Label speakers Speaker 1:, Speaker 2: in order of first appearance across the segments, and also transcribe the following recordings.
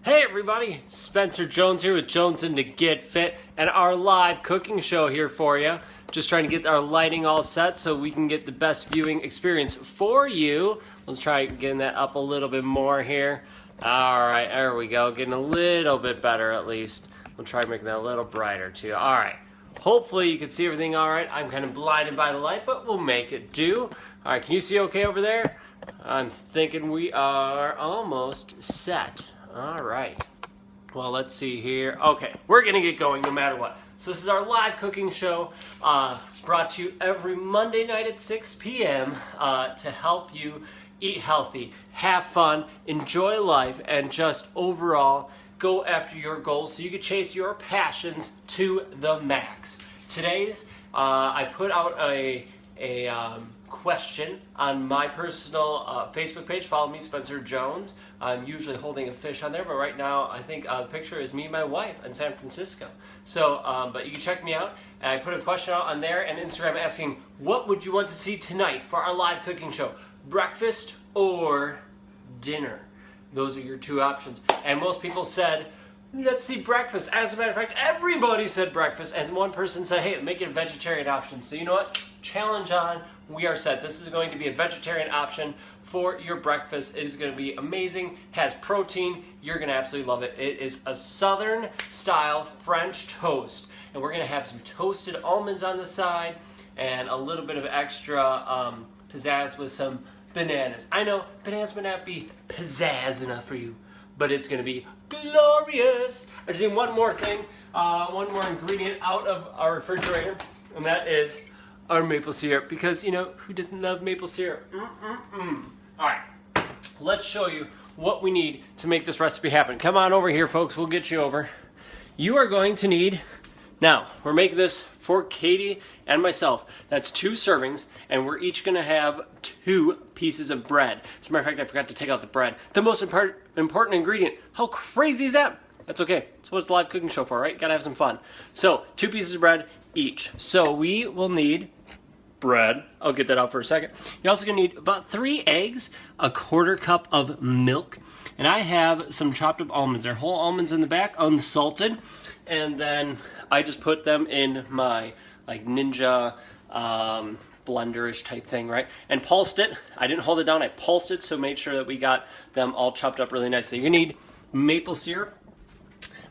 Speaker 1: Hey everybody, Spencer Jones here with Jones and to Get Fit and our live cooking show here for you. Just trying to get our lighting all set so we can get the best viewing experience for you. Let's try getting that up a little bit more here. Alright, there we go. Getting a little bit better at least. We'll try making that a little brighter too. Alright, hopefully you can see everything alright. I'm kind of blinded by the light, but we'll make it do. Alright, can you see okay over there? I'm thinking we are almost set. All right, well, let's see here. Okay, we're gonna get going no matter what. So this is our live cooking show brought to you every Monday night at 6 p.m. To help you eat healthy, have fun, enjoy life, and just overall go after your goals so you can chase your passions to the max. Today, I put out a question on my personal Facebook page. Follow me, Spencer Jones. I'm usually holding a fish on there, but right now I think the picture is me and my wife in San Francisco. So, but you can check me out. And I put a question out on there and Instagram asking, what would you want to see tonight for our live cooking show? Breakfast or dinner? Those are your two options. And most people said, let's see breakfast. As a matter of fact, everybody said breakfast, and one person said, hey, make it a vegetarian option. So you know what? Challenge on. We are set. This is going to be a vegetarian option for your breakfast. It is going to be amazing. Has protein. You're going to absolutely love it. It is a Southern style French toast, and we're going to have some toasted almonds on the side and a little bit of extra pizzazz with some bananas. I know bananas may not be pizzazz enough for you, but it's going to be glorious. I just need one more thing, one more ingredient out of our refrigerator, and that is our maple syrup, because you know, who doesn't love maple syrup? Alright, let's show you what we need to make this recipe happen. Come on over here, folks, we'll get you over. You are going to need, now, we're making this for Katie and myself. That's 2 servings, and we're each gonna have 2 pieces of bread. As a matter of fact, I forgot to take out the bread. The most important ingredient. How crazy is that? That's okay. That's what it's a live cooking show for, right? Gotta have some fun. So, 2 pieces of bread each. So we will need bread. I'll get that out for a second. You're also gonna need about 3 eggs, a 1/4 cup of milk, and I have some chopped up almonds. They're whole almonds in the back, unsalted, and then I just put them in my like Ninja blenderish type thing, right? And pulsed it. I didn't hold it down, I pulsed it, so made sure that we got them all chopped up really nicely. You need maple syrup.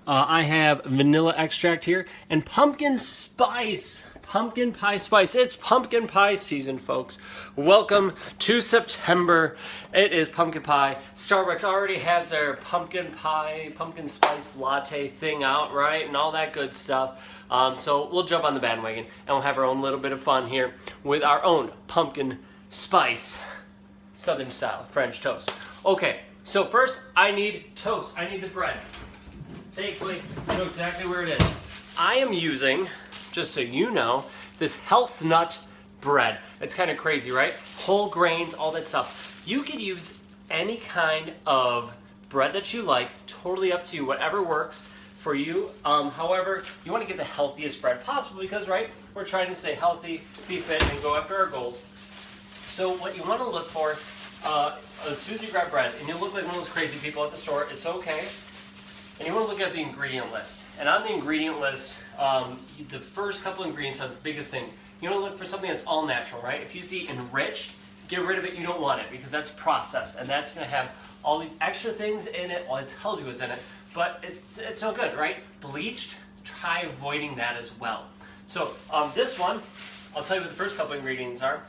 Speaker 1: I have vanilla extract here and pumpkin spice. Pumpkin pie spice. It's pumpkin pie season, folks. Welcome to September. It is pumpkin pie. Starbucks already has their pumpkin pie, pumpkin spice latte thing out, right? And all that good stuff. So we'll jump on the bandwagon and we'll have our own little bit of fun here with our own pumpkin spice Southern style French toast. Okay, so first I need toast. I need the bread. Thankfully, I know exactly where it is. I am using, just so you know, this health nut bread. It's kind of crazy, right? Whole grains, all that stuff. You could use any kind of bread that you like, totally up to you, whatever works for you. However, you want to get the healthiest bread possible because, right, we're trying to stay healthy, be fit, and go after our goals. So what you want to look for, as soon as you grab bread, and you look like one of those crazy people at the store, it's okay. And you want to look at the ingredient list. And on the ingredient list, the first couple ingredients are the biggest things. You want to look for something that's all natural, right? If you see enriched, get rid of it. You don't want it because that's processed. And that's going to have all these extra things in it. Well, it tells you what's in it, but it's no good, right? Bleached, try avoiding that as well. So this one, I'll tell you what the first couple ingredients are.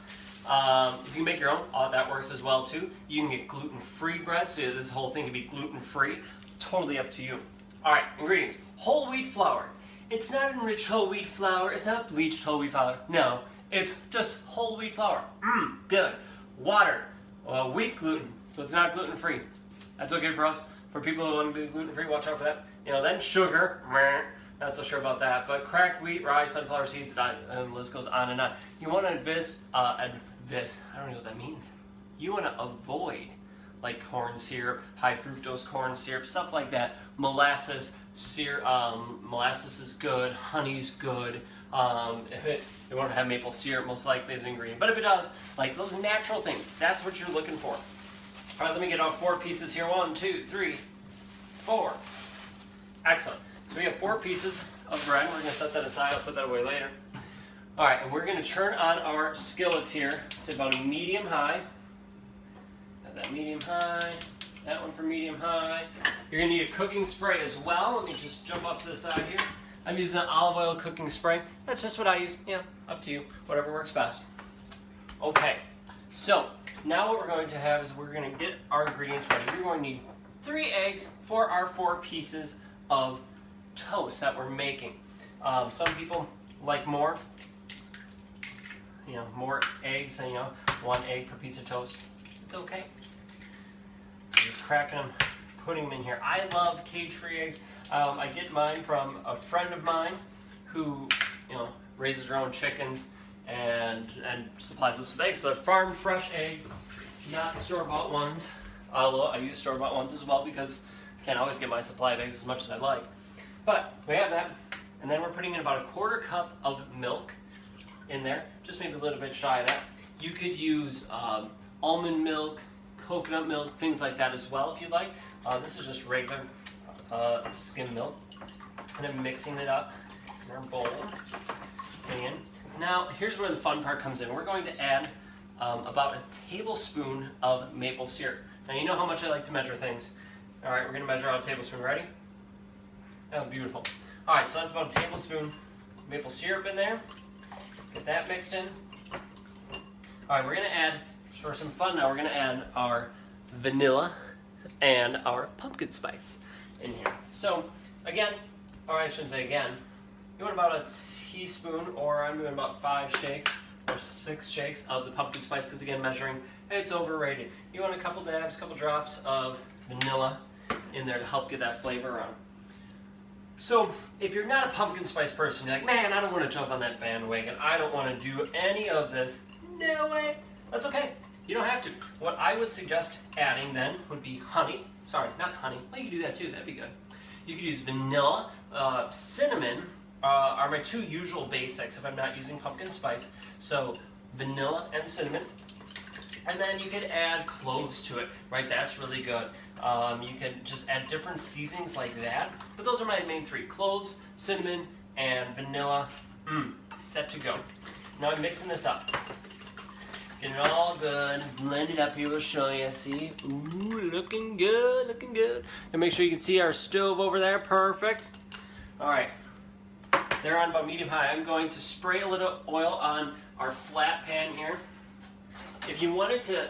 Speaker 1: You can make your own. That works as well, too. You can get gluten-free bread, so this whole thing can be gluten-free. Totally up to you. All right, ingredients. Whole wheat flour. It's not enriched whole wheat flour. It's not bleached whole wheat flour. No, it's just whole wheat flour. Good. Water. Wheat gluten, so it's not gluten-free. That's okay for us. For people who want to be gluten-free, watch out for that. You know, then sugar. Not so sure about that. But cracked wheat, rye, sunflower seeds, and the list goes on and on. You want to I don't know what that means. You want to avoid like corn syrup, high fructose corn syrup, stuff like that. Molasses syrup, molasses is good, honey's good. If it won't have maple syrup, most likely as an ingredient. But if it does, like those natural things, that's what you're looking for. All right, let me get all 4 pieces here. 1, 2, 3, 4. Excellent. So we have 4 pieces of bread. We're going to set that aside. I'll put that away later. All right, and we're going to turn on our skillets here to about a medium-high. Have that medium-high. That one for medium-high. You're going to need a cooking spray as well. Let me just jump up to the side here. I'm using the olive oil cooking spray. That's just what I use. Yeah, up to you. Whatever works best. Okay, so now what we're going to have is we're going to get our ingredients ready. We're going to need 3 eggs for our 4 pieces of toast that we're making. Some people like more, more eggs, 1 egg per piece of toast. It's okay. Just cracking them, putting them in here. I love cage-free eggs. I get mine from a friend of mine who, raises her own chickens and supplies us with eggs. So they're farm fresh eggs, not store-bought ones. Although I use store-bought ones as well because I can't always get my supply of eggs as much as I like. But we have that, and then we're putting in about a 1/4 cup of milk in there, just maybe a little bit shy of that. You could use almond milk, coconut milk, things like that as well if you'd like. This is just regular skim milk. And I'm mixing it up in our bowl. Now, here's where the fun part comes in. We're going to add about a tablespoon of maple syrup. Now, you know how much I like to measure things. All right, we're going to measure out a tablespoon. Ready? That was beautiful. All right, so that's about a tablespoon maple syrup in there. Get that mixed in. All right, we're going to add, for some fun now, we're going to add our vanilla and our pumpkin spice in here. So, again, or I shouldn't say again, you want about a teaspoon, or I'm doing about 5 shakes or 6 shakes of the pumpkin spice, because again, measuring, it's overrated. You want a couple dabs, couple drops of vanilla in there to help get that flavor on. So, if you're not a pumpkin spice person, you're like, man, I don't want to jump on that bandwagon. I don't want to do any of this. No way. That's okay. You don't have to. What I would suggest adding then would be honey. Sorry, not honey. Well, you could do that too. That'd be good. You could use vanilla, cinnamon are my 2 usual basics if I'm not using pumpkin spice. So, vanilla and cinnamon. And then you could add cloves to it, right? That's really good. You can just add different seasonings like that. But those are my main 3. Cloves, cinnamon, and vanilla. Set to go. Now I'm mixing this up. Get it all good. Blend it up here. We'll show you. See? Ooh, looking good, looking good. And make sure you can see our stove over there. Perfect. All right. They're on about medium-high. I'm going to spray a little oil on our flat pan here. If you wanted to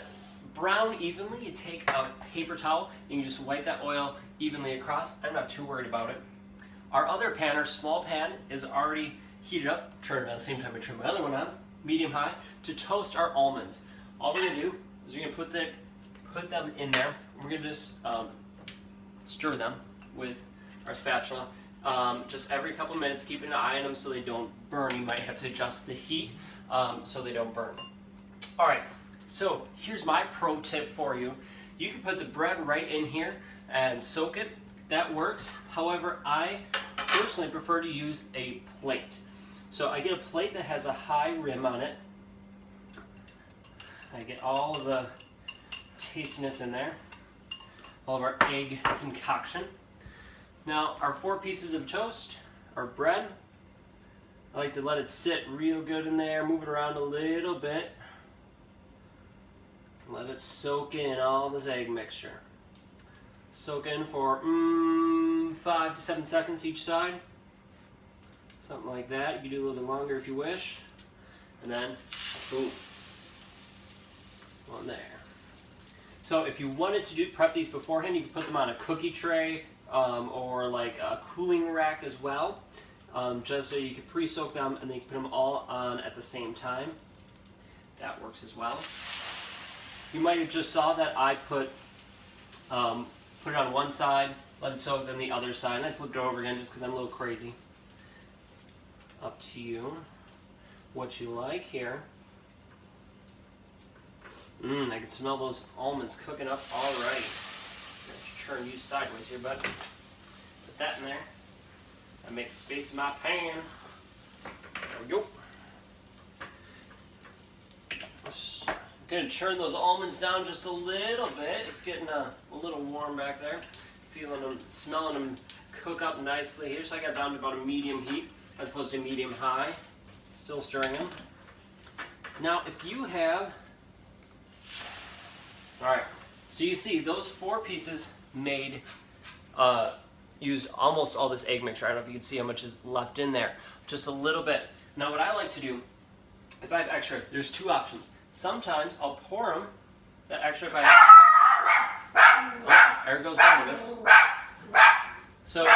Speaker 1: brown evenly, you take a paper towel and you just wipe that oil evenly across. I'm not too worried about it. Our other pan, our small pan, is already heated up. Turn it on at the same time I turn my other one on, medium-high, to toast our almonds. All we're going to do is we're going to put them in there. We're going to just stir them with our spatula. Just every couple of minutes, keeping an eye on them so they don't burn. You might have to adjust the heat so they don't burn. All right. So here's my pro tip for you. You can put the bread right in here and soak it. That works. However, I personally prefer to use a plate. So I get a plate that has a high rim on it. I get all of the tastiness in there. All of our egg concoction. Now our 4 pieces of toast, our bread, I like to let it sit real good in there, move it around a little bit. Let it soak in all this egg mixture. Soak in for 5 to 7 seconds each side. Something like that. You can do a little bit longer if you wish. And then, boom. On there. So if you wanted to prep these beforehand, you can put them on a cookie tray or like a cooling rack as well. Just so you can pre-soak them and then you can put them all on at the same time. That works as well. You might have just saw that I put it on one side, let it soak, then the other side, and I flipped it over again just because I'm a little crazy. Up to you, what you like here. I can smell those almonds cooking up already. Just turn you sideways here, bud. Put that in there. I make space in my pan. There we go. I'm going to turn those almonds down just a little bit. It's getting a little warm back there. feeling them, smelling them cook up nicely here. So I got down to about a medium heat as opposed to medium high. Still stirring them. Now, if you have, all right, so you see those 4 pieces made, used almost all this egg mixture. I don't know if you can see how much is left in there. Just a little bit. Now, what I like to do, if I have extra, there's 2 options. Sometimes I'll pour them, that extra if I have, oh, there goes Barnabas. So,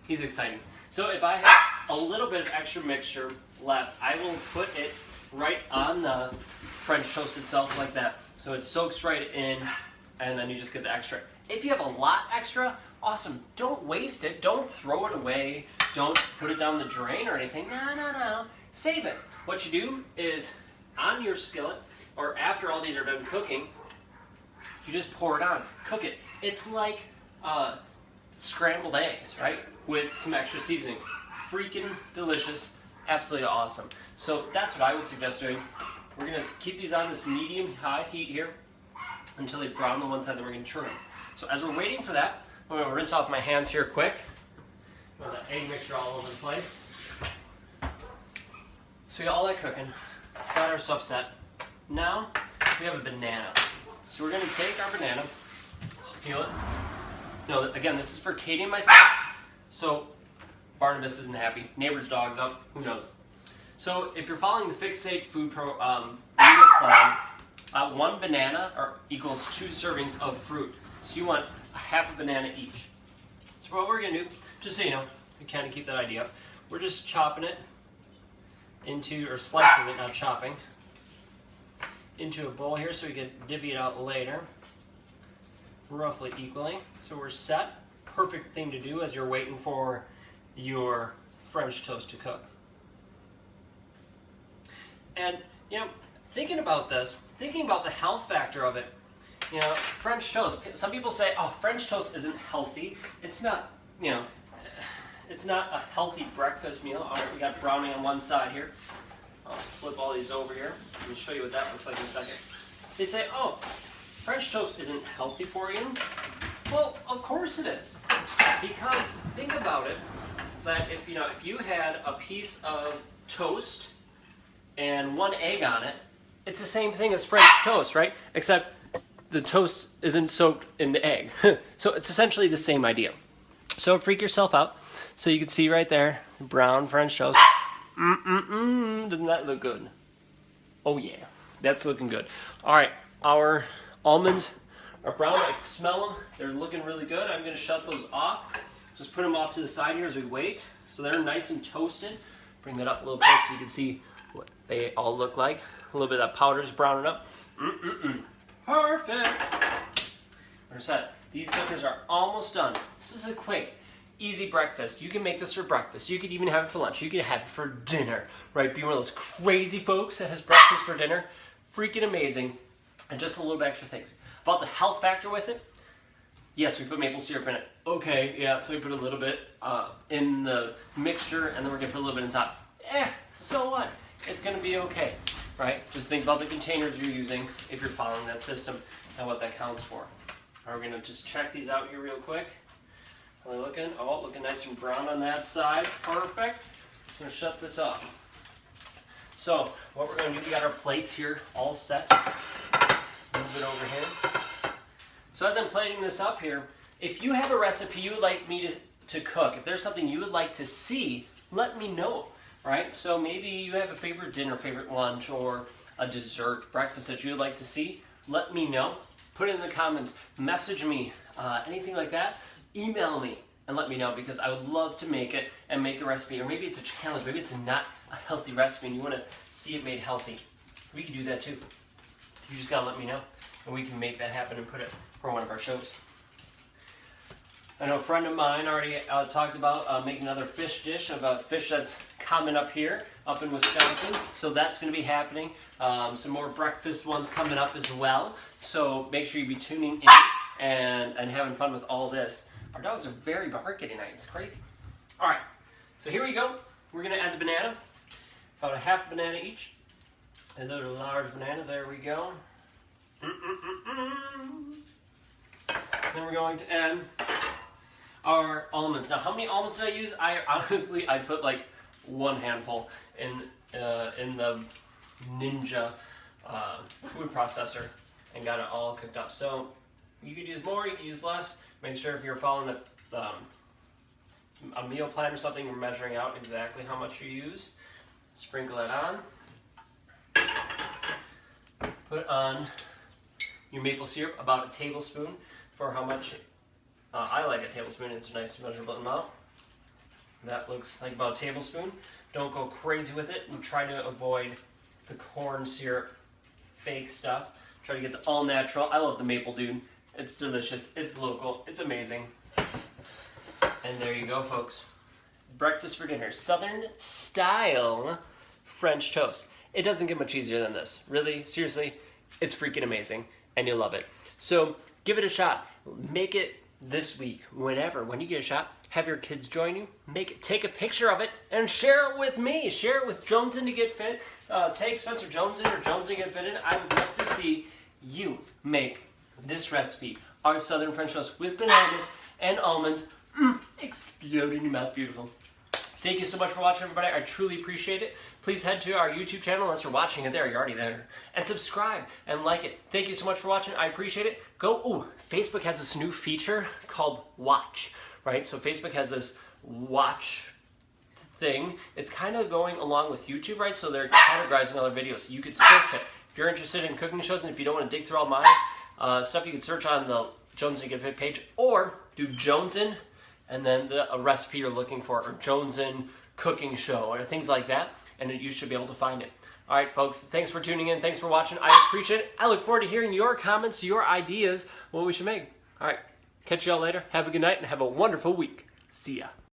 Speaker 1: he's exciting. So if I have a little bit of extra mixture left, I will put it right on the French toast itself like that. So it soaks right in, and then you just get the extra. If you have a lot extra, awesome. Don't waste it. Don't throw it away. Don't put it down the drain or anything. No. Save it. What you do is on your skillet, or after all these are done cooking, you just pour it on. Cook it. It's like scrambled eggs, right? With some extra seasonings. Freaking delicious. Absolutely awesome. So that's what I would suggest doing. We're going to keep these on this medium-high heat here until they brown on one side, then we're going to turn them. So as we're waiting for that, I'm going to rinse off my hands here quick. Got that egg mixture all over the place. So we got all that cooking. Got our stuff set. Now we have a banana. So we're going to take our banana, just peel it. No, again, this is for Katie and myself. So Barnabas isn't happy. Neighbor's dog's up. Who knows? So if you're following the Fixate food meal plan, 1 banana equals 2 servings of fruit. So you want a half a banana each. So what we're going to do, just so you know, to kind of keep that idea up, we're just chopping it into, or slicing it, not chopping, into a bowl here so we can divvy it out later, roughly equally. So we're set. Perfect thing to do as you're waiting for your French toast to cook. And, you know, thinking about this, thinking about the health factor of it, you know, French toast, some people say, oh, French toast isn't healthy. It's not, you know, it's not a healthy breakfast meal. All right, we got browning on one side here. I'll flip all these over here. Let me show you what that looks like in a second. They say, oh, French toast isn't healthy for you. Well, of course it is. Because think about it, that if you had a piece of toast and 1 egg on it, it's the same thing as French toast, right? Except the toast isn't soaked in the egg. So it's essentially the same idea. So freak yourself out. So you can see right there, brown French toast. Doesn't that look good? Oh yeah, that's looking good. All right, our almonds are brown. I can smell them. They're looking really good. I'm going to shut those off. Just put them off to the side here as we wait. So they're nice and toasted. Bring that up a little closer so you can see what they all look like. A little bit of that powder's browning up. Perfect. We're set. These suckers are almost done. This is a quick, easy breakfast. You can make this for breakfast. You could even have it for lunch. You could have it for dinner, right? Be one of those crazy folks that has breakfast for dinner. Freaking amazing. And just a little bit extra things. About the health factor with it, yes, we put maple syrup in it. Okay, yeah, so we put a little bit in the mixture, and then we're going to put a little bit on top. So what? It's going to be okay, right? Just think about the containers you're using if you're following that system and what that counts for. All right, we're going to just check these out here real quick. How are they looking? Oh, looking nice and brown on that side. Perfect. I'm going to shut this off. So what we're going to do, we got our plates here all set. Move it over here. So as I'm plating this up here, if you have a recipe you would like me to cook, if there's something you would like to see, let me know, right? So maybe you have a favorite dinner, favorite lunch, or a dessert, breakfast that you would like to see, let me know. Put it in the comments, message me, anything like that. Email me and let me know, because I would love to make it and make a recipe. Or maybe it's a challenge, maybe it's not a healthy recipe and you want to see it made healthy. We can do that too. You just gotta let me know, and we can make that happen and put it for one of our shows. I know a friend of mine already talked about making another fish dish of a fish that's common up here, up in Wisconsin. So that's going to be happening. Some more breakfast ones coming up as well. So make sure you be tuning in and having fun with all this. Our dogs are very barky tonight. It's crazy. All right, so here we go. We're going to add the banana, about a half banana each. As those are large bananas, there we go. Then we're going to add our almonds. Now, how many almonds did I use? I put like 1 handful in the Ninja food processor and got it all cooked up. So you could use more, you could use less. Make sure if you're following a meal plan or something, you're measuring out exactly how much you use. Sprinkle it on. Put on your maple syrup, about a tablespoon for how much. I like a tablespoon, it's a nice measurable amount. That looks like about a tablespoon. Don't go crazy with it and try to avoid the corn syrup fake stuff. Try to get the all natural. I love the maple, dude. It's delicious, it's local, it's amazing. And there you go, folks. Breakfast for dinner, Southern style French toast. It doesn't get much easier than this. Really, seriously, it's freaking amazing and you'll love it. So give it a shot. Make it this week, whenever, when you get a shot, have your kids join you, take a picture of it and share it with me. Share it with Jones in to Get Fit. Tag Spencer Jones in or Jones in to Get Fit in. I would love to see you make this recipe, our Southern French toast with bananas and almonds. Explode in your mouth, beautiful. Thank you so much for watching, everybody. I truly appreciate it. Please head to our YouTube channel, unless you're watching it there, you're already there, and subscribe and like it. Thank you so much for watching. I appreciate it. Facebook has this new feature called Watch, right? So Facebook has this Watch thing. It's kind of going along with YouTube, right? So they're categorizing all their videos. You could search it. If you're interested in cooking shows and if you don't want to dig through all my stuff, you can search on the Jones in Get Fit page or do Jones in and then a recipe you're looking for, or Jones in cooking show, or things like that, and you should be able to find it. All right, folks, thanks for tuning in. Thanks for watching. I appreciate it. I look forward to hearing your comments, your ideas, what we should make. All right, catch y'all later. Have a good night and have a wonderful week. See ya.